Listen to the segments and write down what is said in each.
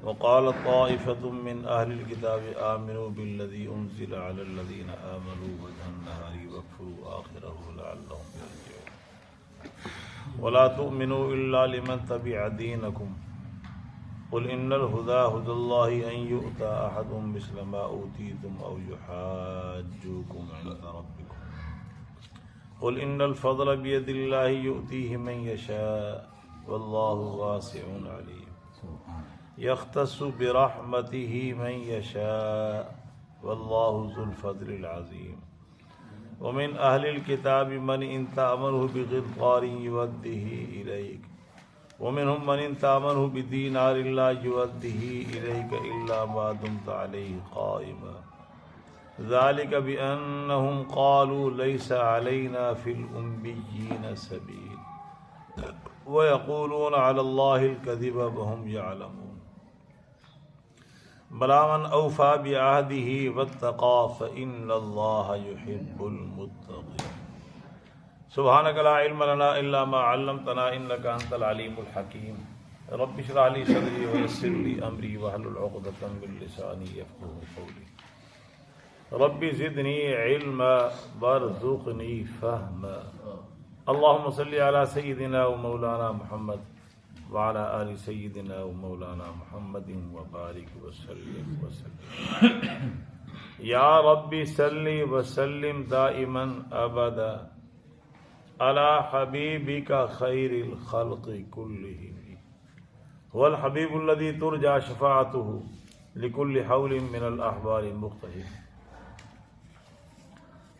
وقال طائفة من أهل الكتاب آمنوا بالذي أنزل على الذين آمنوا وجه النهار واكفروا آخره لعلهم يرجعون ولا تؤمنوا إلا لمن تبع دينكم قل إن الهدى هدى الله أن يؤتى أحد مثل ما أوتيتم أو يحاجوكم عند ربكم قل إن الفضل بيد الله يؤتيه من يشاء والله واسع عليم يختص برحمته من يشاء والله ذو الفضل العظيم ومن أهل الكتاب من إن تأمنه بقنطار يؤده إليك ومنهم من إن تأمنه بدينار لا يؤده إليك إلا ما دمت عليه قائما ذلك بأنهم قالوا ليس علينا في الأميين سبيل ويقولون على الله الكذب وهم يعلمون بلى من أوفى بعهده واتقى فإن الله يحب المتقين سبحانك لا علم لنا إلا ما علمتنا إنك أنت العليم الحكيم رب اشرح لي صدري ويسر لي أمري واحلل عقدة من لساني يفقهوا قولي رب زدني علما وارزقني فهما اللهم صل على سيدنا ومولانا محمد وعلى آل سيدنا ومولانا محمد وبارك وسلم یا رب صل وسلم دائما ابدا على حبيبك خير الخلق كلهم هو الحبيب الذي ترجى شفاعته لكل حول من الأحوال مختلف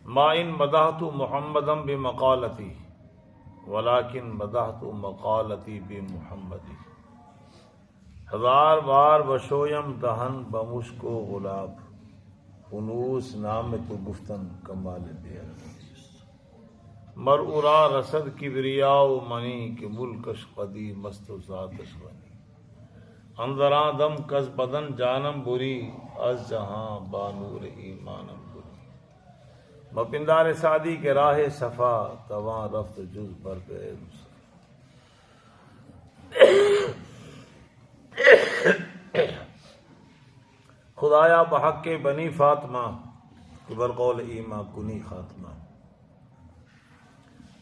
ما إن مدحت محمدا بمقالتي ولكن مدحت مقالتی بمحمدی ہزار بار بشویم دہن بمشک و غلاب انوس نام تو گفتن کمال دیا مرعورا رسد کبریا و منی کہ ملکش قدی مست و ذاتش بنی اندراں دم کس بدن جانم بری از جہاں بانور ایمانم مپندار سعدی کے راہ صفا تواں رفت جز بر پہ خدایا بحق کے بنی فاطمہ برقول ایما کنی خاتمہ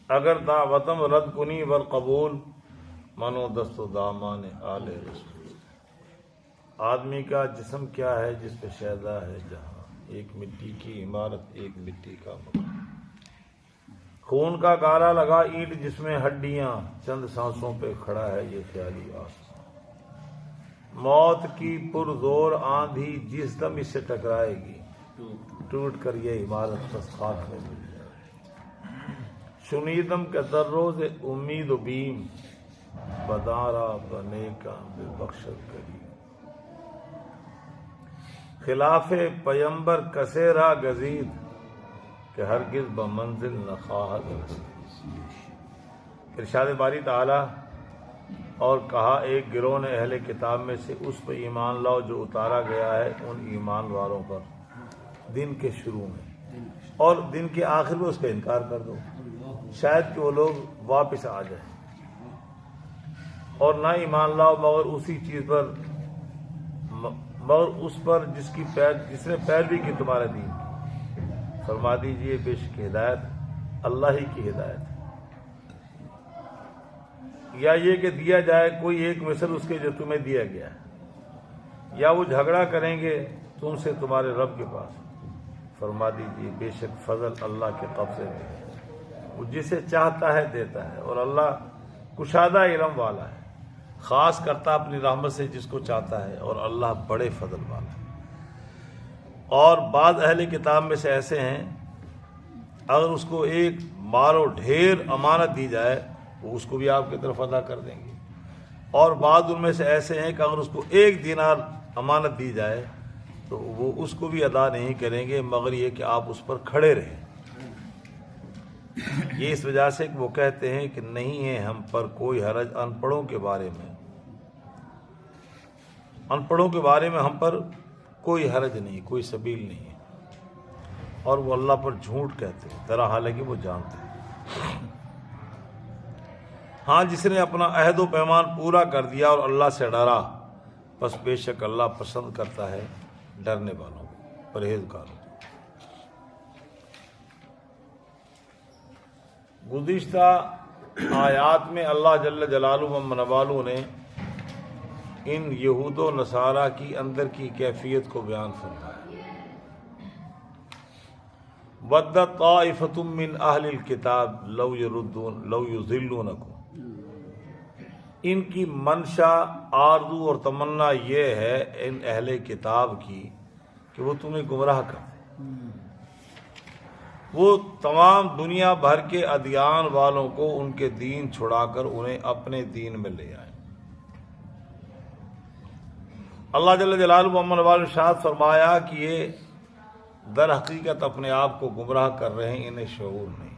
اگر دعوتم رد کنی ور قبول منو دست و دامان آل رسول آدمی کا جسم کیا ہے جس پہ شیدا ہے جہاں ایک مٹی کی عمارت ایک مٹی کا مکان خون کا گارا لگا اینٹ جس میں ہڈیاں چند سانسوں پہ کھڑا ہے یہ خیالی آسمان موت کی پرزور آندھی جس دم اس سے ٹکرائے گی ٹوٹ کر یہ عمارت بس خاک میں مل جائے شنیدم کے در روز امید و بیم بدارا بنے کا بے بخشت کری خلاف پیمبر کسیرا گزید کہ ہرگز بمنزل نہ خواہد رسید ارشاد باری تعالی اور کہا ایک گروہ نے اہل کتاب میں سے اس پہ ایمان لاؤ جو اتارا گیا ہے ان ایمان والوں پر دن کے شروع میں اور دن کے آخر میں اس کا انکار کر دو شاید کہ وہ لوگ واپس آ جائیں اور نہ ایمان لاؤ مگر اسی چیز پر مگر اس پر جس نے پیروی کی تمہارے دین کی فرما دیجئے بے شک ہدایت اللہ ہی کی ہدایت یا یہ کہ دیا جائے کوئی ایک مثل اس کے جو تمہیں دیا گیا ہے یا وہ جھگڑا کریں گے تم سے تمہارے رب کے پاس فرما دیجئے بے شک فضل اللہ کے قبضے میں ہے وہ جسے چاہتا ہے دیتا ہے اور اللہ کشادہ علم والا ہے خاص کرتا اپنی رحمت سے جس کو چاہتا ہے اور اللہ بڑے فضل والا ہے اور بعض اہل کتاب میں سے ایسے ہیں اگر اس کو ایک مارو ڈھیر امانت دی جائے وہ اس کو بھی آپ کی طرف ادا کر دیں گے اور بعض ان میں سے ایسے ہیں کہ اگر اس کو ایک دینار امانت دی جائے تو وہ اس کو بھی ادا نہیں کریں گے مگر یہ کہ آپ اس پر کھڑے رہیں یہ اس وجہ سے کہ وہ کہتے ہیں کہ نہیں ہے ہم پر کوئی حرج ان پڑھوں کے بارے میں ہم پر کوئی حرج نہیں کوئی سبیل نہیں ہے اور وہ اللہ پر جھوٹ کہتے ہیں ذرا حالانکہ وہ جانتے ہیں ہاں جس نے اپنا عہد و پیمان پورا کر دیا اور اللہ سے ڈرا بس بے شک اللہ پسند کرتا ہے ڈرنے والوں کو، پرہیزگاروں کو۔ گزشتہ آیات میں اللہ جل جلالہ و منوالہ نے ان یہود و نصارہ کی اندر کی کیفیت کو بیان فرمایا۔ وَدَّ طَائِفَةٌ مِّنْ أَهْلِ الْكِتَابِ لَوْ يُضِلُّونَكُمْ، ان کی منشا، آرزو اور تمنا یہ ہے ان اہل کتاب کی کہ وہ تمہیں گمراہ کریں، وہ تمام دنیا بھر کے ادیان والوں کو ان کے دین چھڑا کر انہیں اپنے دین میں لے آئیں۔ اللہ جل جلالہ و نے ارشاد فرمایا کہ یہ در حقیقت اپنے آپ کو گمراہ کر رہے ہیں، انہیں شعور نہیں۔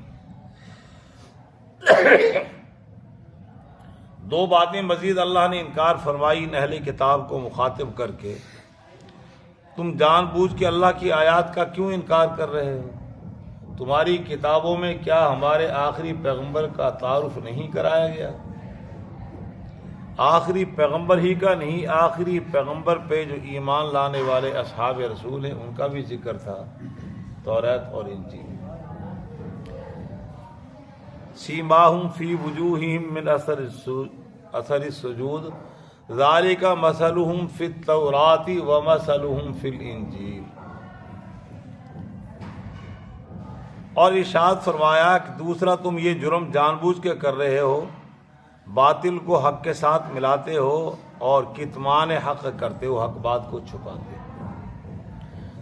دو باتیں مزید اللہ نے انکار فرمائی ان اہل کتاب کو مخاطب کر کے، تم جان بوجھ کے اللہ کی آیات کا کیوں انکار کر رہے ہو؟ تمہاری کتابوں میں کیا ہمارے آخری پیغمبر کا تعارف نہیں کرایا گیا؟ آخری پیغمبر ہی کا نہیں، آخری پیغمبر پہ جو ایمان لانے والے اصحاب رسول ہیں ان کا بھی ذکر تھا توریت اور انجیل۔ سیماہم فی وجوہہم من اثر السجود ذالک مثلہم فی التوراۃ ومثلہم فی الانجیل۔ اور ارشاد فرمایا کہ دوسرا، تم یہ جرم جان بوجھ کے کر رہے ہو، باطل کو حق کے ساتھ ملاتے ہو اور کتمان حق کرتے ہو، حق بات کو چھپاتے ہو۔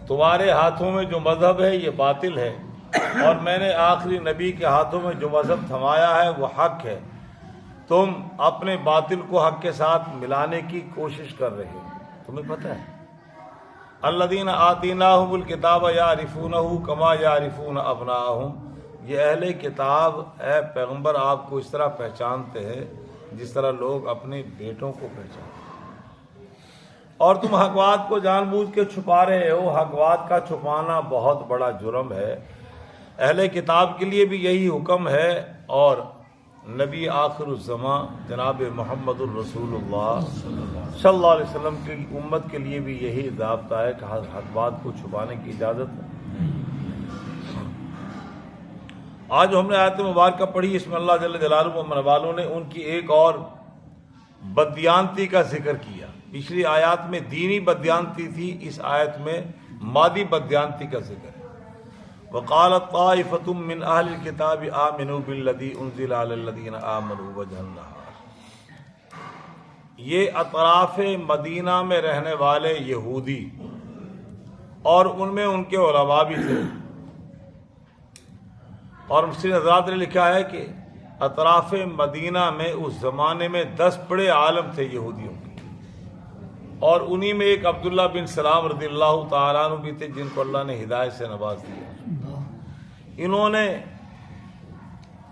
تمہارے ہاتھوں میں جو مذہب ہے یہ باطل ہے، اور میں نے آخری نبی کے ہاتھوں میں جو مذہب تھمایا ہے وہ حق ہے، تم اپنے باطل کو حق کے ساتھ ملانے کی کوشش کر رہے ہو۔ تمہیں پتہ ہے الذین آتیناہم الکتاب یعرفونہ کما یعرفون ابناءہم، یہ اہل کتاب اے پیغمبر آپ کو اس طرح پہچانتے ہیں جس طرح لوگ اپنے بیٹوں کو پہچانتے ہیں، اور تم حق بات کو جان بوجھ کے چھپا رہے ہو۔ حق بات کا چھپانا بہت بڑا جرم ہے۔ اہل کتاب کے لیے بھی یہی حکم ہے، اور نبی آخر الزماں جناب محمد الرسول اللہ صلی اللہ علیہ وسلم کی امت کے لیے بھی یہی ضابطہ ہے کہ حق بات کو چھپانے کی اجازت ہے۔ آج ہم نے آیت مبارکہ پڑھی، اس میں اللہ جل جلالہ و منوالہ نے ان کی ایک اور بددیانتی کا ذکر کیا۔ پچھلی آیات میں دینی بددیانتی تھی، اس آیت میں مادی بددیانتی کا ذکر ہے۔ وقالت طائفۃ من اہل الکتاب آمنوا بالذی انزل علی الذین آمنوا وجہ النہار، یہ اطراف مدینہ میں رہنے والے یہودی، اور ان میں ان کے علماء بھی تھے، اور مفسرین حضرات نے لکھا ہے کہ اطراف مدینہ میں اس زمانے میں 10 بڑے عالم تھے یہودیوں کے، اور انہی میں ایک عبداللہ بن سلام رضی اللہ تعالیٰ عنہ بھی تھے جن کو اللہ نے ہدایت سے نواز دیا۔ انہوں نے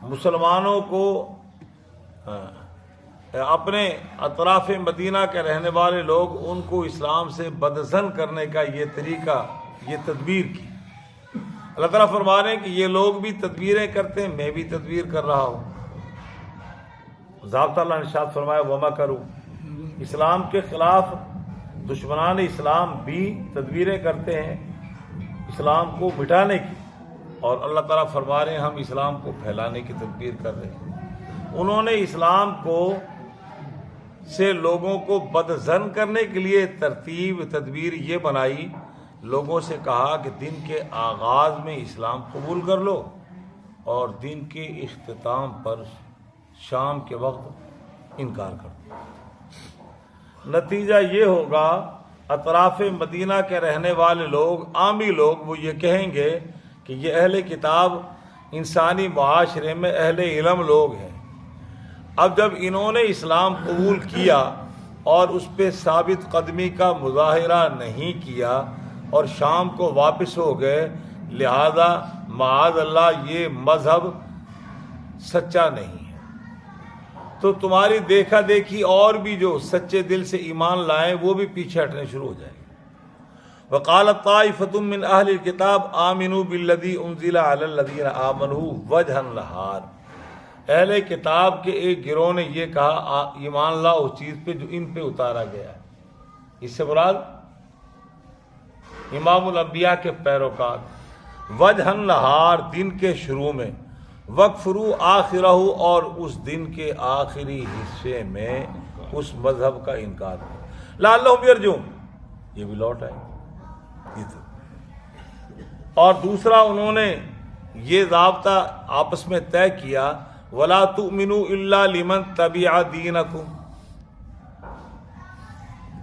مسلمانوں کو اپنے اطراف مدینہ کے رہنے والے لوگ ان کو اسلام سے بدظن کرنے کا یہ طریقہ، یہ تدبیر کی۔ اللہ تعالیٰ فرما رہے ہیں کہ یہ لوگ بھی تدبیریں کرتے ہیں، میں بھی تدبیر کر رہا ہوں۔ ضابطہ اللہ نے ارشاد فرمایا وَمَكَرُوا، اسلام کے خلاف دشمنان اسلام بھی تدبیریں کرتے ہیں اسلام کو مٹانے کی، اور اللہ تعالیٰ فرما رہے ہیں ہم اسلام کو پھیلانے کی تدبیر کر رہے ہیں۔ انہوں نے اسلام کو سے لوگوں کو بدظن کرنے کے لیے تدبیر یہ بنائی، لوگوں سے کہا کہ دن کے آغاز میں اسلام قبول کر لو اور دن کے اختتام پر شام کے وقت انکار کر دو۔ نتیجہ یہ ہوگا اطراف مدینہ کے رہنے والے لوگ، عامی لوگ، وہ یہ کہیں گے کہ یہ اہل کتاب انسانی معاشرے میں اہل علم لوگ ہیں۔ اب جب انہوں نے اسلام قبول کیا اور اس پہ ثابت قدمی کا مظاہرہ نہیں کیا اور شام کو واپس ہو گئے، لہذا معاذ اللہ یہ مذہب سچا نہیں ہے۔ تو تمہاری دیکھا دیکھی اور بھی جو سچے دل سے ایمان لائیں وہ بھی پیچھے ہٹنے شروع ہو جائیں گے۔ وقالت طائفۃ من اہل الکتاب آمنوا بالذی انزل علی الذین آمنوا وجہ النہار، اہل کتاب کے ایک گروہ نے یہ کہا ایمان لاؤ اس چیز پہ جو ان پہ اتارا گیا ہے، اس سے مراد امام الانبیاء کے پیروکار، وجہ النہار دن کے شروع میں، وقفرو آخرہ اور اس دن کے آخری حصے میں اس مذہب کا انکار کیا، لعلہم یرجعون، یہ بھی لوٹ آئے۔ اور دوسرا انہوں نے یہ ضابطہ آپس میں طے کیا، وَلَا تُؤْمِنُوا إِلَّا لِمَنْ تَبِعَ دِينَكُمْ،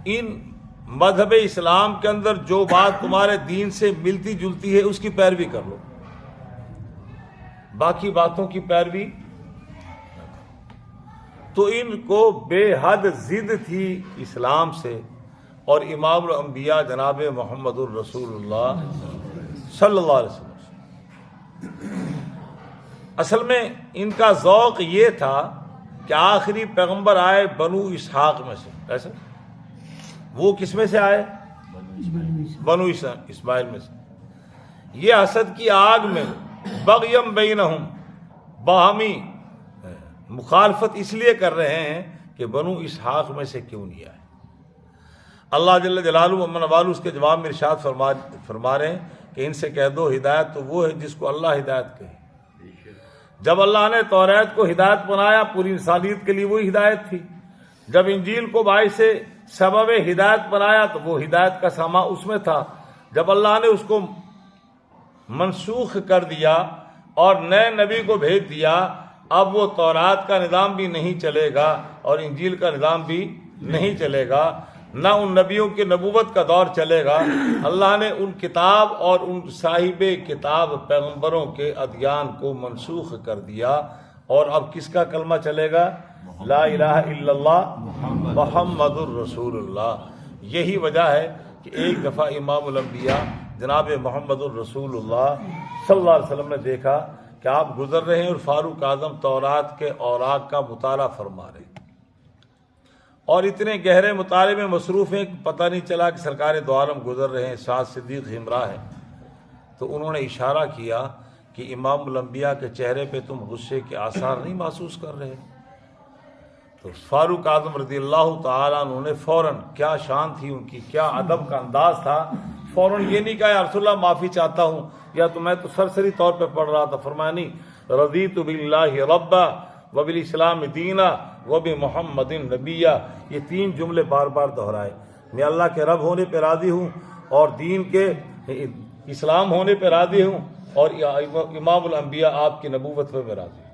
ان مذہب اسلام کے اندر جو بات تمہارے دین سے ملتی جلتی ہے اس کی پیروی کر لو، باقی باتوں کی پیروی۔ تو ان کو بے حد ضد تھی اسلام سے، اور امام الانبیاء جناب محمد الرسول اللہ صلی اللہ علیہ وسلم، اصل میں ان کا ذوق یہ تھا کہ آخری پیغمبر آئے بنو اسحاق میں سے، ایسا وہ کس میں سے آئے؟ بنو اسماعیل میں سے۔ یہ حسد کی آگ میں بغیم بینہم، باہمی مخالفت اس لیے کر رہے ہیں کہ بنو اسحاق میں سے کیوں نہیں آئے۔ اللہ جل جلالہ امن والو اس کے جواب میں ارشاد فرما رہے ہیں کہ ان سے کہہ دو ہدایت تو وہ ہے جس کو اللہ ہدایت کہے۔ جب اللہ نے توریت کو ہدایت بنایا پوری انسانیت کے لیے وہی ہدایت تھی، جب انجیل کو باعث سبب ہدایت بنایا تو وہ ہدایت کا ساما اس میں تھا، جب اللہ نے اس کو منسوخ کر دیا اور نئے نبی کو بھیج دیا، اب وہ تورات کا نظام بھی نہیں چلے گا اور انجیل کا نظام بھی نہیں چلے گا، نہ ان نبیوں کی نبوت کا دور چلے گا۔ اللہ نے ان کتاب اور ان صاحب کتاب پیغمبروں کے ادیان کو منسوخ کر دیا، اور اب کس کا کلمہ چلے گا؟ لا الہ الا اللہ محمد الرسول اللہ۔ یہی وجہ ہے کہ ایک دفعہ امام الانبیاء جناب محمد الرسول اللہ صلی اللہ علیہ وسلم نے دیکھا کہ آپ گزر رہے ہیں اور فاروق اعظم تورات کے اوراق کا مطالعہ فرما رہے ہیں، اور اتنے گہرے مطالعے میں مصروف ہیں کہ پتہ نہیں چلا کہ سرکار دو عالم گزر رہے ہیں، ساتھ صدیق ہمراہ ہے۔ تو انہوں نے اشارہ کیا کہ امام الانبیاء کے چہرے پہ تم غصے کے آثار نہیں محسوس کر رہے؟ تو فاروق اعظم رضی اللہ تعالیٰ عنہ نے فوراً، کیا شان تھی ان کی، کیا ادب کا انداز تھا، فوراً یہ نہیں کہا یا رسول اللہ معافی چاہتا ہوں، یا تو میں تو سرسری طور پہ پڑھ رہا تھا، فرمایا نہیں، رضیت باللہ ربا وبالاسلام دینا وبمحمد نبیہ، یہ تین جملے بار بار دہرائے، میں اللہ کے رب ہونے پہ راضی ہوں اور دین کے اسلام ہونے پہ راضی ہوں، اور امام الانبیاء آپ کی نبوت پہ میں راضی ہوں۔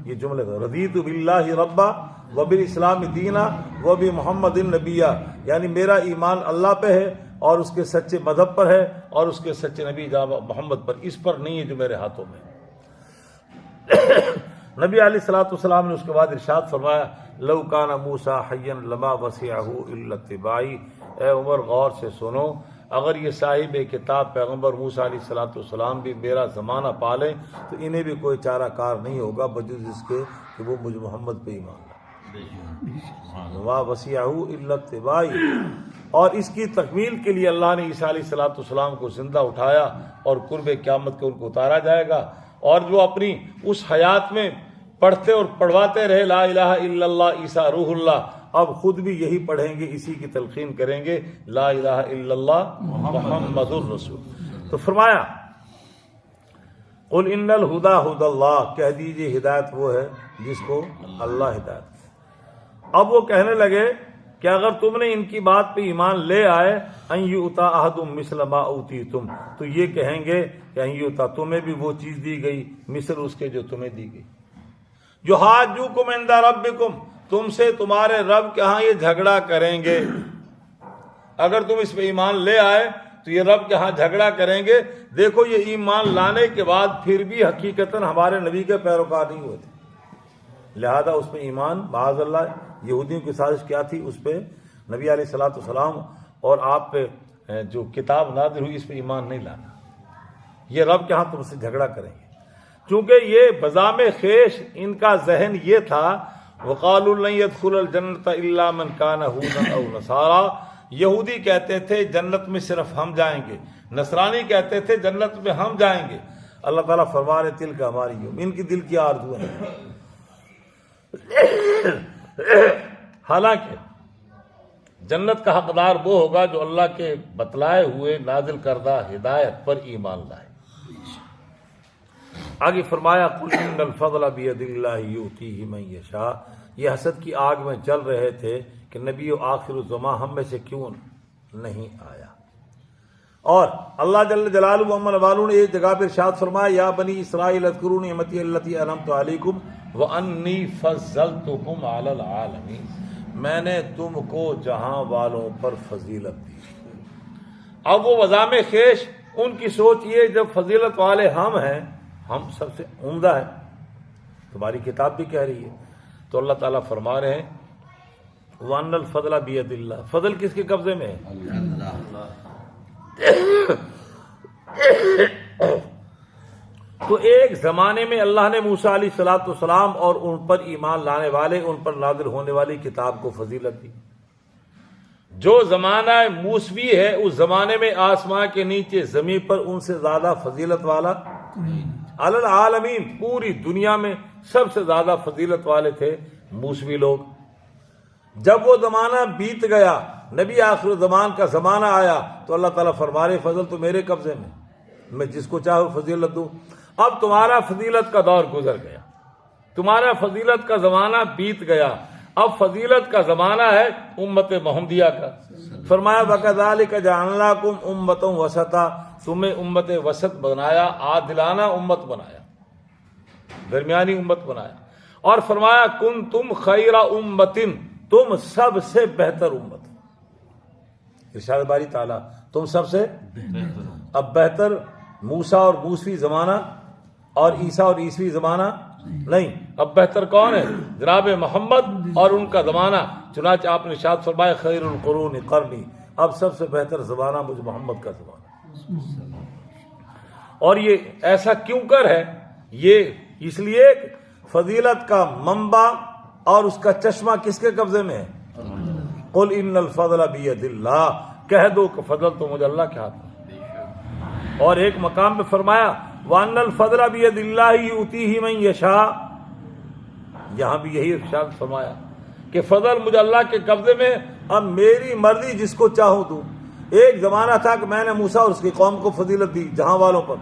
یہ جملے رضیت باللہ ربا وبالاسلام دینا وبمحمد نبیہ، یعنی میرا ایمان اللہ پہ ہے اور اس کے سچے مذہب پر ہے اور اس کے سچے نبی محمد پر، اس پر نہیں ہے جو میرے ہاتھوں میں۔ نبی علیہ الصلوۃ والسلام نے اس کے بعد ارشاد فرمایا، لو کان موسیٰ حیا لما وسعہ الا اتباعی، اے عمر غور سے سنو، اگر یہ صاحب کتاب پیغمبر موسیٰ علیہ الصلوۃ والسلام بھی میرا زمانہ پالیں تو انہیں بھی کوئی چارہ کار نہیں ہوگا بجز اس کے کہ وہ مجھ محمد پہ ایمان لائیں، لما وسعہ الا اتباعی۔ اور اس کی تکمیل کے لیے اللہ نے عیسیٰ علیہ الصلوۃ والسلام کو زندہ اٹھایا اور قرب قیامت کے ان کو اتارا جائے گا، اور جو اپنی اس حیات میں پڑھتے اور پڑھواتے رہے لا الہ الا اللہ عیسیٰ روح اللہ، اب خود بھی یہی پڑھیں گے، اسی کی تلقین کریں گے، لا الہ الا اللہ محمد الرسول۔ تو فرمایا قل ان الہدی ھدی اللہ، کہہ دیجئے ہدایت وہ ہے جس کو اللہ ہدایت۔ اب وہ کہنے لگے کہ اگر تم نے ان کی بات پہ ایمان لے آئے، ان یؤتی احد مثل ما اوتیتم، تو یہ کہیں گے کہ ان یؤتی، تمہیں بھی وہ چیز دی گئی مثل اس کے جو تمہیں دی گئی۔ جو حاجوکم عند ربکم، تم سے تمہارے رب کے ہاں یہ جھگڑا کریں گے، اگر تم اس پہ ایمان لے آئے تو یہ رب کے ہاں جھگڑا کریں گے۔ دیکھو یہ ایمان لانے کے بعد پھر بھی حقیقتاً ہمارے نبی کے پیروکار نہیں ہوتے، لہذا اس پہ ایمان معاذ اللہ، یہودیوں کی سازش کیا تھی، اس پہ نبی علیہ الصلوۃ والسلام اور آپ پہ جو کتاب نازل ہوئی اس پہ ایمان نہیں لانا، یہ رب کے ہاں تم سے جھگڑا کریں گے۔ چونکہ یہ بذام خیش ان کا ذہن یہ تھا، وقالوا لن يدخل الجنة الا من كان هودا او نصارى، یہودی کہتے تھے جنت میں صرف ہم جائیں گے، نصرانی کہتے تھے جنت میں ہم جائیں گے۔ اللہ تعالیٰ فرما رہے تلک امانیہم، ان کی دل کی آرزو ہے۔ حالانکہ جنت کا حقدار وہ ہوگا جو اللہ کے بتلائے ہوئے نازل کردہ ہدایت پر ایمان لائے۔ آگے فرمایا قل ان الفضل بید اللہ یؤتیہ من یشاء۔ یہ حسد کی آگ میں جل رہے تھے کہ نبی و آخر الزماں ہم میں سے کیوں نہیں آیا۔ اور اللہ جل جلالہ و والوں نے ایک جگہ پر ارشاد فرمایا یا بنی اسرائیل اذکروا نعمتی التی انعمت علیکم وانی فضلتکم علی العالمین۔ میں نے تم کو جہاں والوں پر فضیلت دی۔ اب وہ وضام خیش ان کی سوچ یہ جب فضیلت والے ہم ہیں، ہم سب سے عمدہ ہے، تمہاری کتاب بھی کہہ رہی ہے، تو اللہ تعالیٰ فرما رہے ہیں وَأَنَّ الْفَضْلَ بِيَدِ اللَّهِ، فضل کس کے قبضے میں ہے؟ تو ایک زمانے میں اللہ نے موسیٰ علیہ السلام اور ان پر ایمان لانے والے، ان پر نازل ہونے والی کتاب کو فضیلت دی۔ جو زمانہ موسوی ہے اس زمانے میں آسمان کے نیچے زمین پر ان سے زیادہ فضیلت والا علی العالمین، پوری دنیا میں سب سے زیادہ فضیلت والے تھے موسوی لوگ۔ جب وہ زمانہ بیت گیا، نبی آخر زمان کا زمانہ آیا، تو اللہ تعالیٰ فرما رہے فضل تو میرے قبضے میں جس کو چاہوں فضیلت دوں۔ اب تمہارا فضیلت کا دور گزر گیا، تمہارا فضیلت کا زمانہ بیت گیا، اب فضیلت کا زمانہ ہے امت محمدیہ کا۔ فرمایا وَكَذَلِكَ جَعَلْنَاكُمْ أُمَّةً وَسَطًا، تمہیں امت وسط بنایا، عادلانہ امت بنایا، درمیانی امت بنایا۔ اور فرمایا کنتم خیر امۃ، تم سب سے بہتر امت۔ ارشاد باری تعالیٰ تم سب سے اب بہتر موسیٰ اور موسوی زمانہ اور عیسیٰ اور عیسوی زمانہ نہیں، اب بہتر کون ہے؟ جناب محمد اور ان کا زمانہ۔ چنانچہ آپ نے ارشاد فرمایا خیر القرون قرنی، اب سب سے بہتر زمانہ مجھ محمد کا زمانہ۔ اور یہ ایسا کیوں کر ہے؟ یہ اس لیے فضیلت کا منبع اور اس کا چشمہ کس کے قبضے میں ہے؟ قل ان الفضل بید اللہ، کہہ دو کہ فضل تو مجھے اللہ کے ہاتھ میں۔ اور ایک مقام میں فرمایا وَأَنَّ الْفَضْلَ بِيَدِ اللَّهِ يُؤْتِيهِ مَن يَشَاءُ، یہاں بھی یہی ارشاد فرمایا کہ فضل مجھے اللہ کے قبضے میں، اب میری مرضی جس کو چاہوں دوں۔ ایک زمانہ تھا کہ میں نے موسیٰ اور اس کی قوم کو فضیلت دی جہاں والوں پر،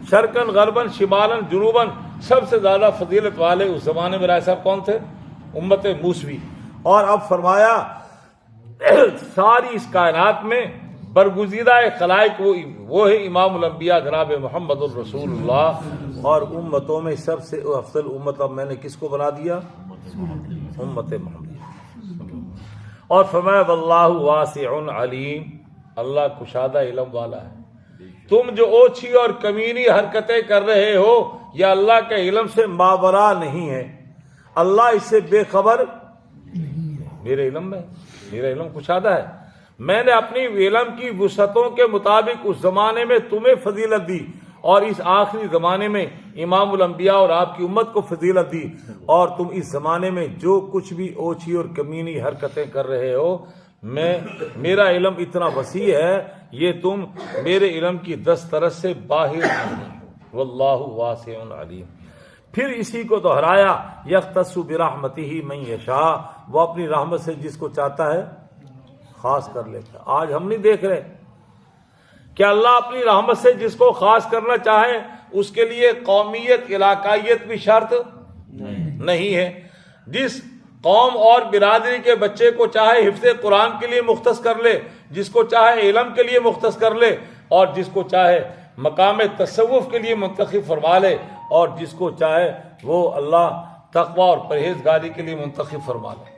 شرقاً غرباً شمالاً جنوباً، سب سے زیادہ فضیلت والے اس زمانے میں رائے صاحب کون تھے؟ امت موسوی۔ اور اب فرمایا ساری اس کائنات میں برگزیدہ خلائق وہ ہے امام الانبیاء جناب محمد الرسول اللہ، اور امتوں میں سب سے افضل امت اب میں نے کس کو بنا دیا؟ امت محمدیہ۔ اور فرمایا واللہ واسع علیم، اللہ کشادہ علم والا ہے۔ تم جو اوچھی اور کمینی حرکتیں کر رہے ہو یا اللہ کے علم سے ماورا نہیں ہے، اللہ اس سے بے خبر میرے علم میں، میرا علم کشادہ ہے۔ میں نے اپنی علم کی وسعتوں کے مطابق اس زمانے میں تمہیں فضیلت دی، اور اس آخری زمانے میں امام الانبیاء اور آپ کی امت کو فضیلت دی، اور تم اس زمانے میں جو کچھ بھی اوچھی اور کمینی حرکتیں کر رہے ہو، میرا علم اتنا وسیع ہے، یہ تم میرے علم کی دسترس سے باہر نہیں، واللہ واسع علیم۔ پھر اسی کو دہرایا یختص برحمتہ من یشاء، وہ اپنی رحمت سے جس کو چاہتا ہے خاص کر لیتا ہے۔ آج ہم نہیں دیکھ رہے کہ اللہ اپنی رحمت سے جس کو خاص کرنا چاہے اس کے لیے قومیت علاقائیت بھی شرط نہیں ہے۔ جس قوم اور برادری کے بچے کو چاہے حفظ قرآن کے لیے مختص کر لے، جس کو چاہے علم کے لیے مختص کر لے، اور جس کو چاہے مقام تصوف کے لیے منتخب فرما لے، اور جس کو چاہے وہ اللہ تقوی اور پرہیزگاری کے لیے منتخب فرما لے۔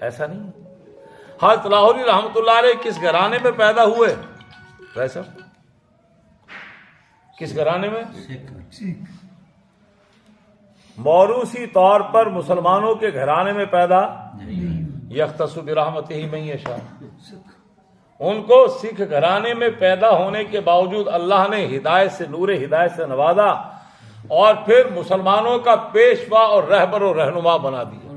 ایسا نہیں ہے۔ حضرت لاہوری رحمۃ اللہ علیہ کس گھرانے میں پیدا ہوئے؟ ویسا کس گھرانے میں؟ موروثی طور پر مسلمانوں کے گھرانے میں پیدا، یختص برحمتہ من یشاء۔ ان کو سکھ گھرانے میں پیدا ہونے کے باوجود اللہ نے ہدایت سے، نور ہدایت سے نوازا، اور پھر مسلمانوں کا پیشوا اور رہبر و رہنما بنا دیا۔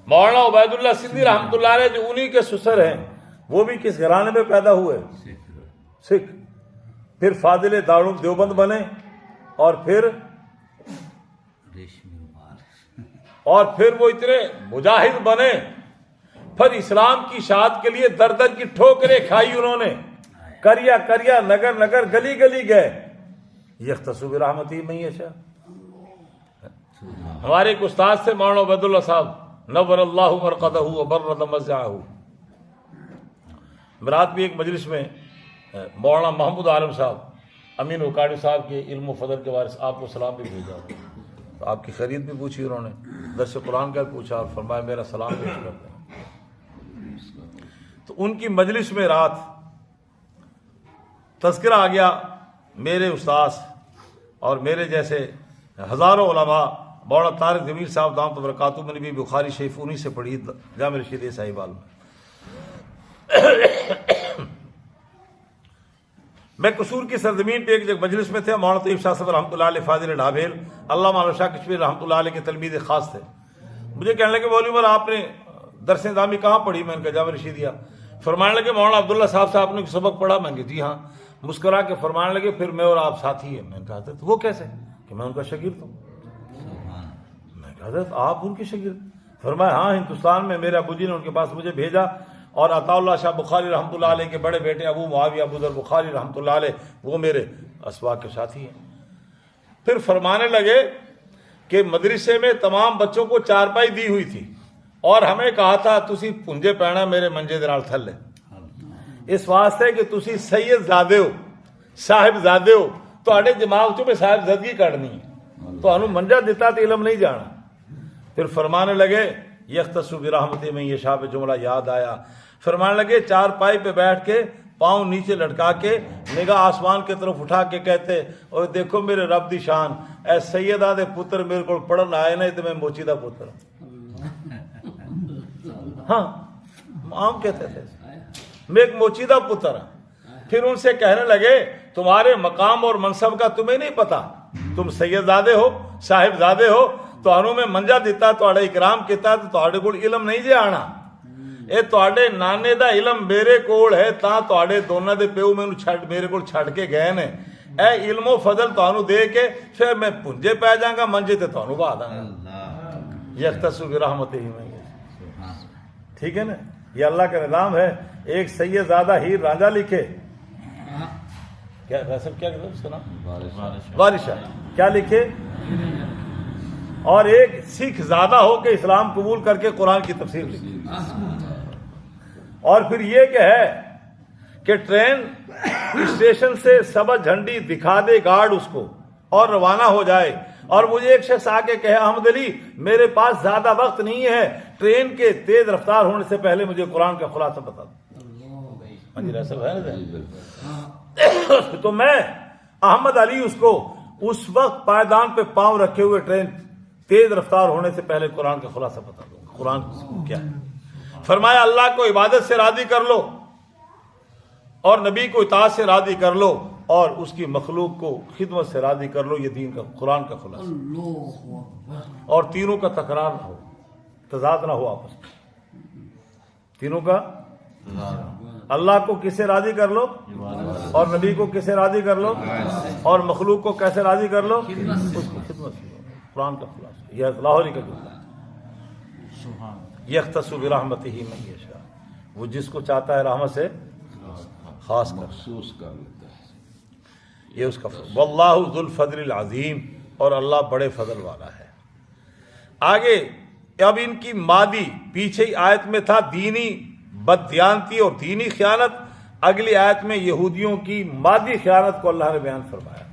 مولانا عبید اللہ سندھی رحمۃ اللہ علیہ جو انہی کے سسر ہیں، وہ بھی کس گھرانے میں پیدا ہوئے؟ سکھ۔ پھر فاضل دارالعلوم دیوبند بنے، اور پھر وہ اتنے مجاہد بنے پھر اسلام کی اشاعت کے لیے در در کی ٹھوکریں کھائی انہوں نے، کریا کریا نگر نگر گلی گلی گئے. یختص برحمتہ من یشاء. ہمارے ایک استاد سے مولانا عبید اللہ صاحب نور اللہ مرقدہ وبرد مضجعہ، رات بھی ایک مجلس میں مولانا محمود عالم صاحب امین وقاڑی صاحب کے علم و فضل کے وارث آپ کو سلام بھی بھیجا، تو آپ کی خیریت بھی پوچھی انہوں نے، درس قرآن کا پوچھا اور فرمایا میرا سلام پیش کرتے ہیں. تو ان کی مجلس میں رات تذکرہ آ گیا میرے استاذ اور میرے جیسے ہزاروں علماء، مولانا طارق جمیل صاحب دامت برکاتہ میں نے بھی بخاری شریف انہی سے پڑھی جامع رشید صاحبال میں. میں قصور کی سرزمین پہ ایک مجلس میں تھے، مولانا طیب شاہ صاحب رحمۃ اللہ علیہ فاضل ڈھابیل، اللہ مولانا شاہ کشمیر رحمۃ اللہ علیہ کے تلمید خاص تھے. مجھے کہنے لگے مولوی عمر آپ نے درس نظامی کہاں پڑھی؟ میں نے کہا جامع رشیدیہ. فرمانے لگے مولانا عبداللہ صاحب سے آپ نے سبق پڑھا؟ میں نے کہا جی ہاں. مسکرا کے فرمانے لگے پھر میں اور آپ ساتھی ہیں. میں نے کہا تو وہ کیسے؟ کہ میں ان کا شاگرد ہوں. میں کہا حضرت آپ ان کے شاگرد؟ فرمایا ہاں، ہندوستان میں میرے ابو جی نے ان کے پاس مجھے بھیجا، اور عطا اللہ شاہ بخاری رحمۃ اللہ علیہ کے بڑے بیٹے ابو معاویہ ابو ذر بخاری رحمۃ اللہ علیہ وہ میرے اسواق کے ساتھی ہیں. پھر فرمانے لگے کہ مدرسے میں تمام بچوں کو چارپائی دی ہوئی تھی اور ہمیں کہا تھا تسی پنجے پینا میرے منجے دے نال تھلے، اس واسطے کہ تسی سید زادے ہو، صاحب زادے ہو، تواڈے دماغ چوں میں صاحب زدگی کڈنی ہے، تانوں منجا دیتا تو علم نہیں جانا. پھر فرمانے لگے یختص برحمتہ من یشاء پہ جملہ یاد آیا. فرمانے لگے چار پائی پہ بیٹھ کے پاؤں نیچے لٹکا کے نگاہ آسمان کی طرف اٹھا کے کہتے اور دیکھو میرے رب دی شان، اے سیدہ دے پتر میرے کو پڑھن آئے نہیں تو میں موچی دا پتر ہاں. عام کہتے تھے میں ایک موچی دا پتر ہوں. پھر ان سے کہنے لگے تمہارے مقام اور منصب کا تمہیں نہیں پتا، تم سید زادے ہو، صاحب زادے ہو، تو میں منجا دیتا تو اکرام کیتا تو کول علم نہیں جے آنا. اے تواڈے نانے دا علم میرے کول ہے تا تواڈے دونوں دے پیو مینوں چھڈ میرے کول چھڈ کے گئے نے. اے علم و فضل تانوں دے کے پھر میں پنجے پی جاں گا منجے تے تانوں بہا داں گا. یختص برحمتہ من یشاء. ٹھیک ہے نا، یہ اللہ کا نظام ہے. ایک سید زادہ ہیر رانجھا لکھے، کیا ویسے کیا کہتے ہیں اس کا نام؟ وارث شاہ. کیا لکھے؟ اور ایک سکھ زادہ ہو کے اسلام قبول کر کے قرآن کی تفسیر لکھی. اور پھر یہ کہ ہے کہ ٹرین اسٹیشن سے سبز جھنڈی دکھا دے گارڈ اس کو اور روانہ ہو جائے، اور مجھے ایک شخص آ کے کہے احمد علی میرے پاس زیادہ وقت نہیں ہے، ٹرین کے تیز رفتار ہونے سے پہلے مجھے قرآن کا خلاصہ بتا دو. تو میں احمد علی اس کو اس وقت پائیدان پہ پاؤں رکھے ہوئے ٹرین تیز رفتار ہونے سے پہلے قرآن کا خلاصہ بتا دوں گا. قرآن کیا ہے؟ فرمایا اللہ کو عبادت سے راضی کر لو اور نبی کو اطاعت سے راضی کر لو اور اس کی مخلوق کو خدمت سے راضی کر لو. یہ دین کا قرآن کا خلاصہ. اور تینوں کا تکرار نہ ہو، تضاد نہ ہو آپس میں. تینوں کا اللہ کو کس سے راضی کر لو اور نبی کو کس سے راضی کر لو اور مخلوق کو کیسے راضی کر لو؟ اس کی خدمت سے. قرآن کا خلاصہ یہ لاہوری کا جملہ ہے. یختص برحمتہ من یشاء، وہ جس کو چاہتا ہے رحمت سے خاص مخصوص کر لیتا ہے. یہ اس کا فضل. واللہ ذو الفضل العظیم، اور اللہ بڑے فضل والا ہے. آگے اب ان کی مادی پیچھے آیت میں تھا دینی بددیانتی اور دینی خیانت، اگلی آیت میں یہودیوں کی مادی خیانت کو اللہ نے بیان فرمایا.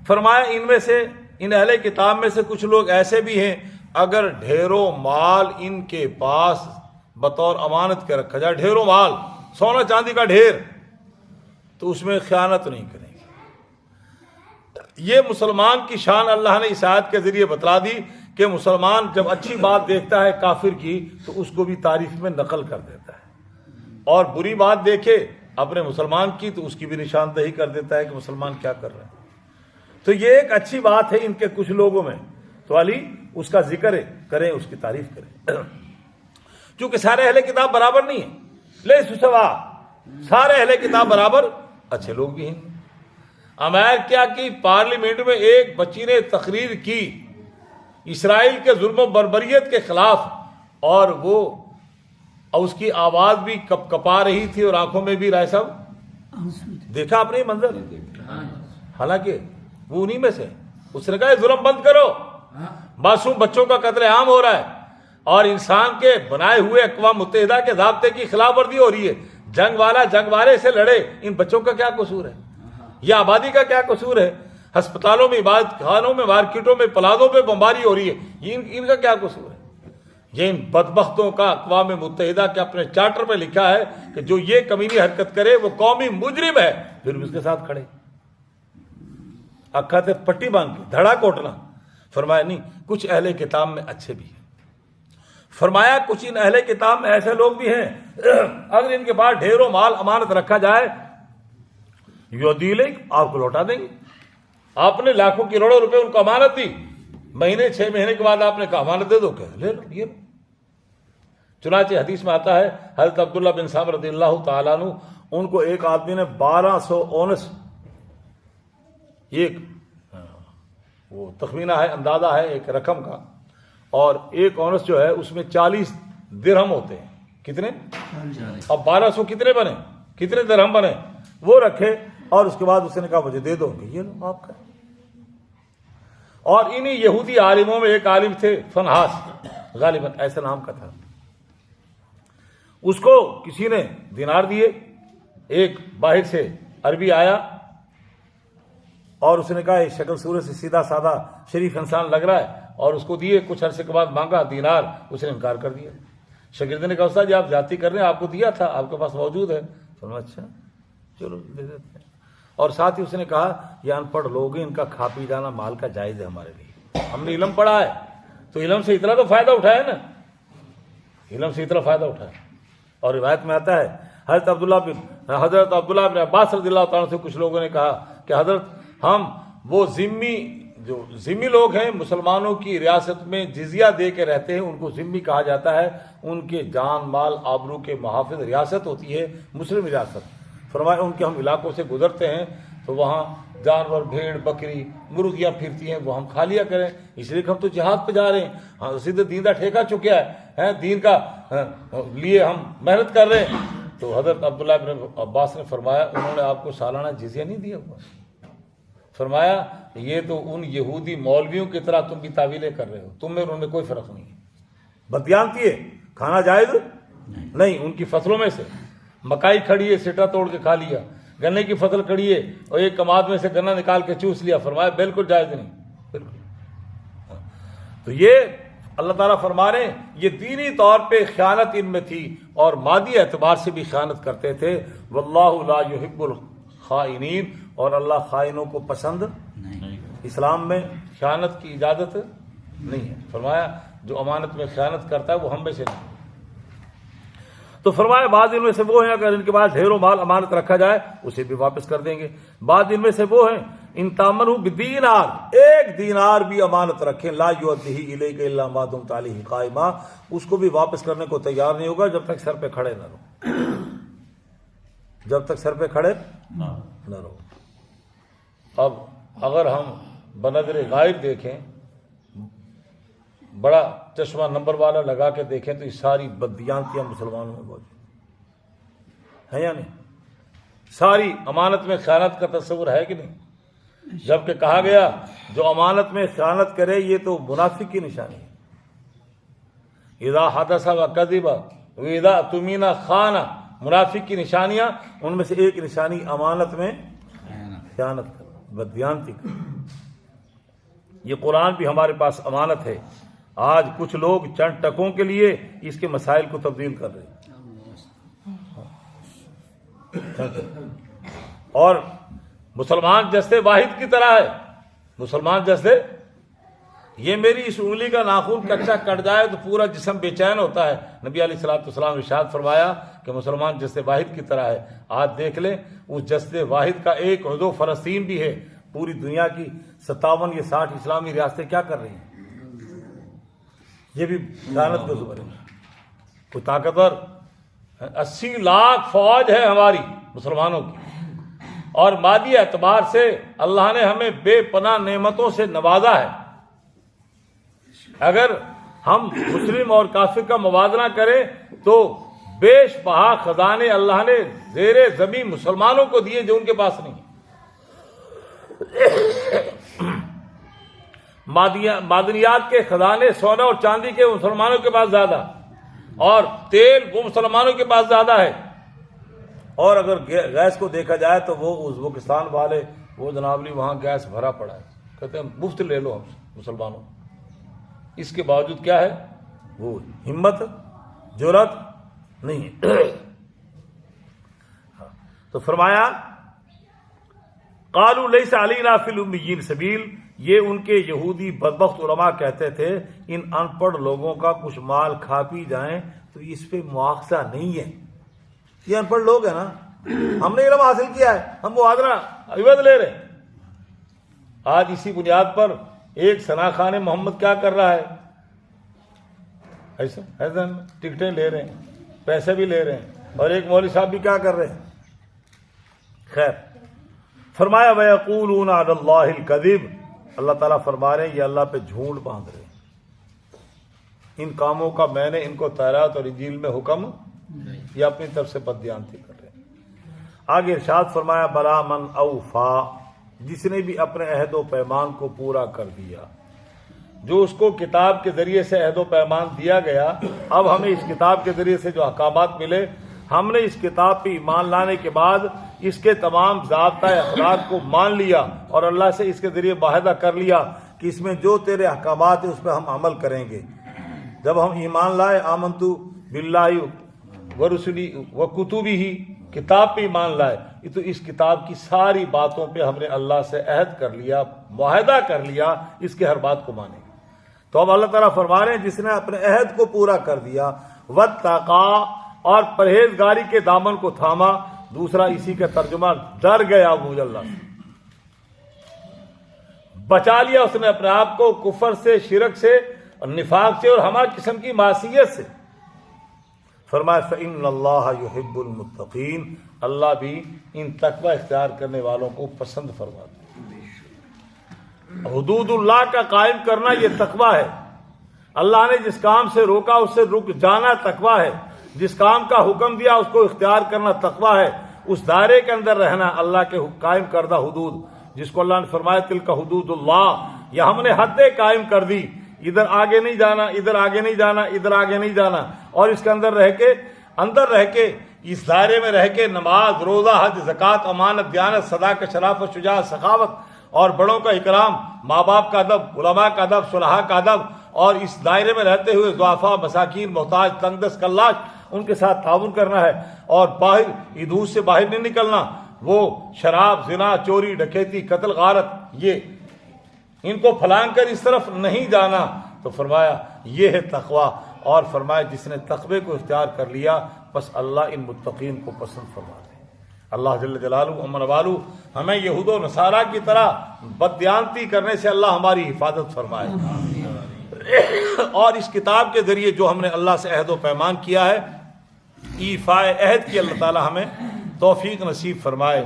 فرمایا ان میں سے ان اہل کتاب میں سے کچھ لوگ ایسے بھی ہیں اگر ڈھیروں مال ان کے پاس بطور امانت کے رکھا جائے، ڈھیروں مال سونا چاندی کا ڈھیر، تو اس میں خیانت نہیں کریں گے. یہ مسلمان کی شان اللہ نے اس آیت کے ذریعے بتلا دی کہ مسلمان جب اچھی بات دیکھتا ہے کافر کی تو اس کو بھی تعریف میں نقل کر دیتا ہے، اور بری بات دیکھے اپنے مسلمان کی تو اس کی بھی نشاندہی کر دیتا ہے کہ مسلمان کیا کر رہے ہیں. تو یہ ایک اچھی بات ہے ان کے کچھ لوگوں میں، تو علی اس کا ذکر کریں، اس کی تعریف کریں. چونکہ سارے اہل کتاب برابر نہیں ہیں، لیسوا سوا، سارے اہل کتاب برابر اچھے لوگ بھی ہیں. امریکہ کی پارلیمنٹ میں ایک بچی نے تقریر کی اسرائیل کے ظلم و بربریت کے خلاف، اور اس کی آواز بھی کپ کپا رہی تھی اور آنکھوں میں بھی رائے صاحب دیکھا آپ نے یہ منظر. حالانکہ وہ انہی میں سے. اس نے کہا یہ ظلم بند کرو, معصوم بچوں کا قتل عام ہو رہا ہے اور انسان کے بنائے ہوئے اقوام متحدہ کے ضابطے کی خلاف ورزی ہو رہی ہے. جنگ والا جنگ والے سے لڑے, ان بچوں کا کیا قصور ہے؟ یہ آبادی کا کیا قصور ہے؟ ہسپتالوں میں, عبادت خانوں میں, مارکیٹوں میں, پلازوں پہ بمباری ہو رہی ہے, ان کا کیا قصور ہے؟ یہ ان بدبختوں کا اقوام متحدہ کے اپنے چارٹر پہ لکھا ہے کہ جو یہ کمینی حرکت کرے وہ قومی مجرم ہے. پھر اس کے ساتھ کھڑے اکھا تے پٹی باندھ کے دھڑا کوٹنا. فرمایا نہیں, کچھ اہل کتاب میں اچھے بھی ہیں. فرمایا کچھ ان اہل کتاب میں ایسے لوگ بھی ہیں اگر ان کے پاس ڈھیروں مال امانت رکھا جائے یودیلک آپ کو لوٹا دیں گے. آپ نے لاکھوں کروڑوں روپے ان کو امانت دی, مہینے 6 مہینے کے بعد آپ نے کہا امانت دے دو, کہ لے لو یہ. چنانچہ حدیث میں آتا ہے حضرت عبداللہ بن سام رضی اللہ تعالیٰ عنہ, ان کو ایک آدمی نے 1200 اونس, ایک وہ تخمینہ ہے, اندازہ ہے ایک رقم کا, اور ایک اونس جو ہے اس میں 40 درہم ہوتے ہیں. کتنے؟ اب 1200 کتنے بنے, کتنے درہم بنے, وہ رکھے اور اس کے بعد اس نے کہا مجھے دے دو کہ یہ لو آپ کا. اور انہی یہودی عالموں میں ایک عالم تھے فنحاس, غالباً ایسا نام کا تھا. اس کو کسی نے دینار دیے, ایک باہر سے عربی آیا اور اس نے کہا یہ شکل صورت سے سیدھا سادہ شریف انسان لگ رہا ہے, اور اس کو دیے. کچھ عرصے کے بعد مانگا دینار, اس نے انکار کر دیا. شاگرد نے کہا استاد جی آپ زیادتی کر رہے ہیں, آپ کو دیا تھا, آپ کے پاس موجود ہے. فرمایا اچھا چلو دے دیتے ہیں. اور ساتھ ہی اس نے کہا یہ ان پڑھ لوگ ہیں, ان کا کھا پی جانا مال کا جائز ہے ہمارے لیے, ہم نے علم پڑھا ہے تو علم سے اتنا تو فائدہ اٹھایا نا, علم سے اتنا فائدہ اٹھایا. اور روایت میں آتا ہے حضرت عبداللہ بن عباس رضی اللہ تعالیٰ سے کچھ لوگوں نے کہا کہ حضرت ہم وہ ذمی لوگ ہیں, مسلمانوں کی ریاست میں جزیہ دے کے رہتے ہیں, ان کو ذمی کہا جاتا ہے, ان کے جان مال آبرو کے محافظ ریاست ہوتی ہے مسلم ریاست. فرمایا ان کے ہم علاقوں سے گزرتے ہیں تو وہاں جانور, بھیڑ, بکری, مرغیاں پھرتی ہیں, وہ ہم کھا لیا کریں, اس لیے کہ ہم تو جہاد پہ جا رہے ہیں, ہاں سیدھے دین کا ٹھیکہ چکیا ہے, دین کا لیے ہم محنت کر رہے ہیں. تو حضرت عبداللہ بن عباس نے فرمایا انہوں نے آپ کو سالانہ جزیہ نہیں دیا ہوا. فرمایا یہ تو ان یہودی مولویوں کی طرح تم بھی تعویلیں کر رہے ہو, تم میں ان میں کوئی فرق نہیں ہے. بدیانتی ہے, کھانا جائز نہیں. ان کی فصلوں میں سے مکائی کھڑی ہے, سٹا توڑ کے کھا لیا, گنے کی فصل کھڑی ہے اور ایک کماد میں سے گنا نکال کے چوس لیا. فرمایا بالکل جائز نہیں, بالکل. تو یہ اللہ تعالیٰ فرما رہے ہیں یہ دینی طور پہ خیانت ان میں تھی اور مادی اعتبار سے بھی خیانت کرتے تھے. واللہ لا یحب الخائنین, اور اللہ خائنوں کو پسند نہیں. اسلام میں خیانت کی اجازت نہیں ہے. فرمایا جو امانت میں خیانت کرتا ہے وہ ہم میں سے نہیں. تو فرمایا بعض ان میں سے وہ ہیں اگر ان کے پاس ڈھیروں مال امانت رکھا جائے اسے بھی واپس کر دیں گے. بعض ان میں سے وہ ہیں ان تامنوا بدینار, ایک دینار بھی امانت رکھیں, لا یؤدیہ الیک الا ما دمت علیہ قائما, اس کو بھی واپس کرنے کو تیار نہیں ہوگا جب تک سر پہ کھڑے نہ رہو, جب تک سر پہ کھڑے نہ رہو. اب اگر ہم بنظر غائب دیکھیں, بڑا چشمہ نمبر والا لگا کے دیکھیں تو یہ ساری بددیانتیاں مسلمانوں میں موجود ہیں یا نہیں؟ ساری امانت میں خیانت کا تصور ہے کہ نہیں؟ جبکہ کہا گیا جو امانت میں خیانت کرے یہ تو منافق کی نشانی ہے. اذا حدث وکذب واذا اؤتمن خان, منافق کی نشانیاں ان میں سے ایک نشانی امانت میں خیانت کرنا, بددیانتی کرنا. یہ قرآن بھی ہمارے پاس امانت ہے. آج کچھ لوگ چند ٹکوں کے لیے اس کے مسائل کو تبدیل کر رہے ہیں. اور مسلمان جسے واحد کی طرح ہے, مسلمان جیسے یہ میری اس انگلی کا ناخن کچا کٹ جائے تو پورا جسم بے چین ہوتا ہے. نبی علیہ الصلوۃ والسلام ارشاد فرمایا کہ مسلمان جسے واحد کی طرح ہے. آج دیکھ لیں اس جسے واحد کا ایک عضو فلسطین بھی ہے. پوری دنیا کی 57 یا 60 اسلامی ریاستیں کیا کر رہی ہیں؟ یہ بھی خیانت کا زمرہ ہے. کوئی طاقتور 80 لاکھ فوج ہے ہماری مسلمانوں کی, اور مادی اعتبار سے اللہ نے ہمیں بے پناہ نعمتوں سے نوازا ہے. اگر ہم مسلم اور کافر کا موازنہ کریں تو بیش بہا خزانے اللہ نے زیر زمین مسلمانوں کو دیے جو ان کے پاس نہیں. معدنیات کے خزانے سونا اور چاندی کے مسلمانوں کے پاس زیادہ، اور تیل وہ مسلمانوں کے پاس زیادہ ہے. اور اگر گیس کو دیکھا جائے تو وہ ازبکستان والے وہ جناب لی وہاں گیس بھرا پڑا ہے، کہتے ہیں مفت لے لو ہم مسلمانوں. اس کے باوجود کیا ہے، وہ ہمت جرأت نہیں ہے. تو فرمایا قالوا لیس علینا فی الامیین سبیل، یہ ان کے یہودی بدبخت علماء کہتے تھے ان ان پڑھ لوگوں کا کچھ مال کھا پی جائیں تو اس پہ مواخذہ نہیں ہے. یہ ان پڑھ لوگ ہیں نا، ہم نے علم حاصل کیا ہے، ہم معاوضہ عوض لے رہے ہیں. آج اسی بنیاد پر ایک ثنا خان محمد کیا کر رہا ہے، ایسا ٹکٹیں لے رہے ہیں، پیسے بھی لے رہے ہیں، اور ایک مولوی صاحب بھی کیا کر رہے ہیں. خیر، فرمایا وَيَقُولُونَ عَلَى اللَّهِ الْكَذِبَ، اللہ تعالیٰ فرما رہے ہیں یہ اللہ پہ جھوٹ باندھ رہے ہیں. ان کاموں کا میں نے ان کو تورات اور انجیل میں حکم یا اپنی طرف سے بددیانتی کر رہے ہیں. آگے ارشاد فرمایا بلا من اوفا، جس نے بھی اپنے عہد و پیمان کو پورا کر دیا. جو اس کو کتاب کے ذریعے سے عہد و پیمان دیا گیا، اب ہمیں اس کتاب کے ذریعے سے جو احکامات ملے، ہم نے اس کتاب پہ ایمان لانے کے بعد اس کے تمام ضابطۂ اخلاق کو مان لیا اور اللہ سے اس کے ذریعے معاہدہ کر لیا کہ اس میں جو تیرے احکامات ہیں اس پہ ہم عمل کریں گے. جب ہم ایمان لائے آمنتو باللہ ورسلی وکتبہ، کتاب پہ ایمان لائے تو اس کتاب کی ساری باتوں پہ ہم نے اللہ سے عہد کر لیا، معاہدہ کر لیا، اس کے ہر بات کو مانیں گے. تو اب اللہ تعالیٰ فرما رہے ہیں جس نے اپنے عہد کو پورا کر دیا، واتقا، اور پرہیزگاری کے دامن کو تھاما. دوسرا اسی کا ترجمہ ڈر گیا مجھے اللہ سے، بچا لیا اس نے اپنے آپ کو کفر سے، شرک سے، اور نفاق سے، اور ہماری قسم کی معصیت سے. فرمایا فإن اللہ یحب المتقین، اللہ بھی ان تقوی اختیار کرنے والوں کو پسند فرماتا ہے. حدود اللہ کا قائم کرنا یہ تقوی ہے. اللہ نے جس کام سے روکا اس سے رک جانا تقوی ہے. جس کام کا حکم دیا اس کو اختیار کرنا تقوی ہے. اس دائرے کے اندر رہنا، اللہ کے قائم کردہ حدود، جس کو اللہ نے فرمایا تلک حدود اللہ، یا ہم نے حدیں قائم کر دی، ادھر آگے نہیں جانا، ادھر آگے نہیں جانا، ادھر آگے نہیں جانا. اور اس کے اندر رہ کے اس دائرے میں رہ کے نماز، روزہ، حج، زکوٰۃ، امانت، دیانت، صداقت، شرافت، شجاعت، سخاوت، اور بڑوں کا اکرام، ماں باپ کا ادب، علماء کا ادب، صلحاء کا ادب، اور اس دائرے میں رہتے ہوئے ضعفاء، مساکین، محتاج، تنگ دست، کلاش، ان کے ساتھ تعاون کرنا ہے. اور باہر حدود سے باہر نہیں نکلنا. وہ شراب، زنا، چوری، ڈکیتی، قتل، غارت، یہ ان کو پھلانگ کر اس طرف نہیں جانا. تو فرمایا یہ ہے تقوی. اور فرمایا جس نے تقوی کو اختیار کر لیا بس اللہ ان متقین کو پسند فرماتے ہیں. اللہ جل جلالہ امن والو ہمیں یہود و نصارہ کی طرح بددیانتی کرنے سے اللہ ہماری حفاظت فرمائے. اور اس کتاب کے ذریعے جو ہم نے اللہ سے عہد و پیمان کیا ہے، ایفائے عہد کی اللہ تعالی ہمیں توفیق نصیب فرمائے.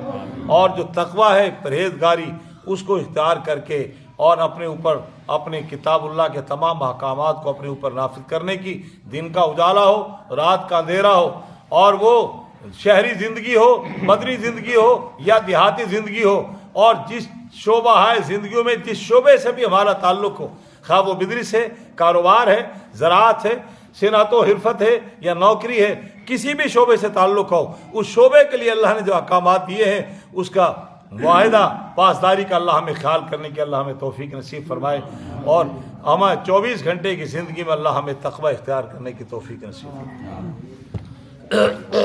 اور جو تقوی ہے، پرہیزگاری، اس کو اختیار کر کے اور اپنے اوپر اپنے کتاب اللہ کے تمام احکامات کو اپنے اوپر نافذ کرنے کی، دن کا اجالا ہو، رات کا اندھیرا ہو، اور وہ شہری زندگی ہو، مدنی زندگی ہو یا دیہاتی زندگی ہو، اور جس شعبہ ہے زندگیوں میں جس شعبے سے بھی ہمارا تعلق ہو، خواہ وہ بزنس ہے، کاروبار ہے، زراعت ہے، صنعت و حرفت ہے یا نوکری ہے، کسی بھی شعبے سے تعلق ہو، اس شعبے کے لیے اللہ نے جو احکامات دیے ہیں اس کا معاہدہ پاسداری کا اللہ ہمیں خیال کرنے کی اللہ ہمیں توفیق نصیب فرمائے. اور ہمیں 24 گھنٹے کی زندگی میں اللہ ہمیں تقوی اختیار کرنے کی توفیق نصیب فرمائے.